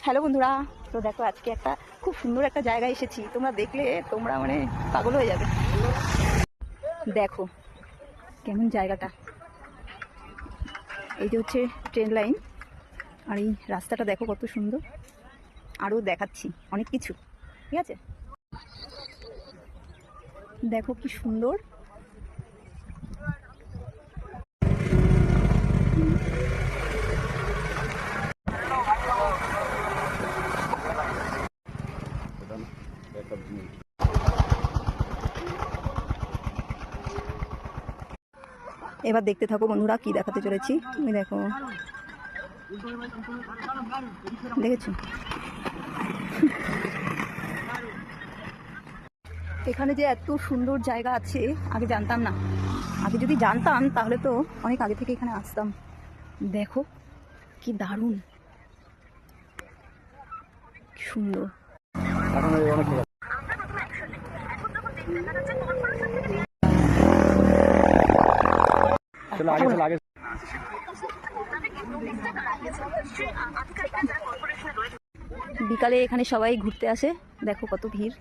Hello বন্ধুরা, তো দেখো আজকে একটা খুব সুন্দর একটা জায়গায় এসেছি। তোমরা দেখলে তোমরা মানে পাগল হয়ে যাবে। দেখো কেমন জায়গাটা, এই যে হচ্ছে ট্রেন লাইন, আর এই রাস্তাটা দেখো কত সুন্দর। আরও দেখাচ্ছি অনেক কিছু, ঠিক আছে? দেখো কি সুন্দর। এবার দেখতে থাকো বন্ধুরা, কি দেখাতে চলেছি। তুমি দেখো, দেখেছো এখানে যে এত সুন্দর জায়গা আছে, আগে জানতাম না। আগে যদি জানতাম তাহলে তো অনেক আগে থেকে এখানে আসতাম। দেখো কি দারুণ, কি সুন্দর। বিকালে এখানে সবাই ঘুরতে আসে, দেখো কত ভিড়।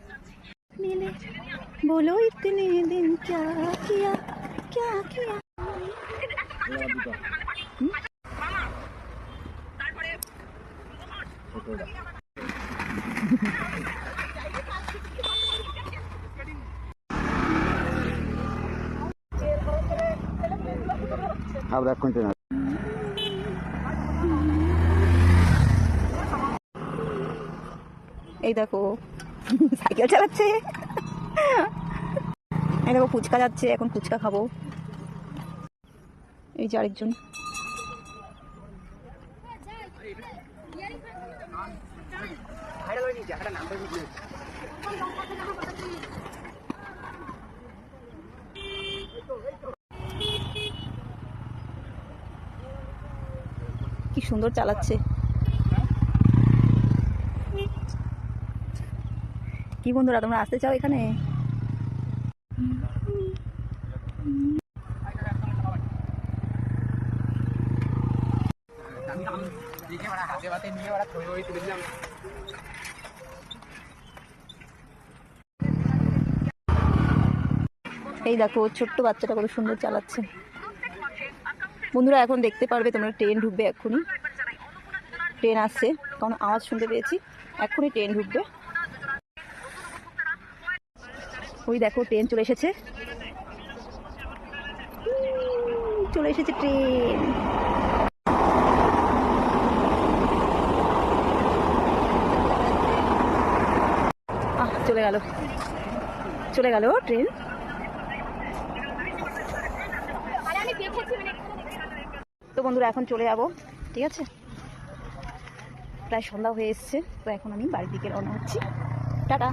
মিলে বলো ইতনে দিন ক্যা কিয়া ক্যা কিয়া। এই দেখো সাইকেল চালাচ্ছে, এই দেখো ফুচকা যাচ্ছে, এখন ফুচকা খাবো। এই যে আরেকজন। কি সুন্দর চালাচ্ছে। কি বন্ধুরা, তোমরা আসতে চাও এখানে? এই দেখো ছোট্ট বাচ্চাটা কত সুন্দর চালাচ্ছে। বন্ধুরা এখন দেখতে পারবে তোমরা, ট্রেন ঢুকবে এক্ষুনি। ট্রেন আসছে, কারণ আওয়াজ শুনতে পেয়েছি। এক্ষুনি ট্রেন ঢুকবে। ওই দেখো ট্রেন চলে এসেছে, চলে এসেছে ট্রেন। চলে গেল, চলে গেল ট্রেন। তো বন্ধুরা এখন চলে যাবো, ঠিক আছে? প্রায় সন্ধ্যা হয়ে এসছে, তো এখন আমি বাড়ির দিকে রওনা হচ্ছি। টাটা।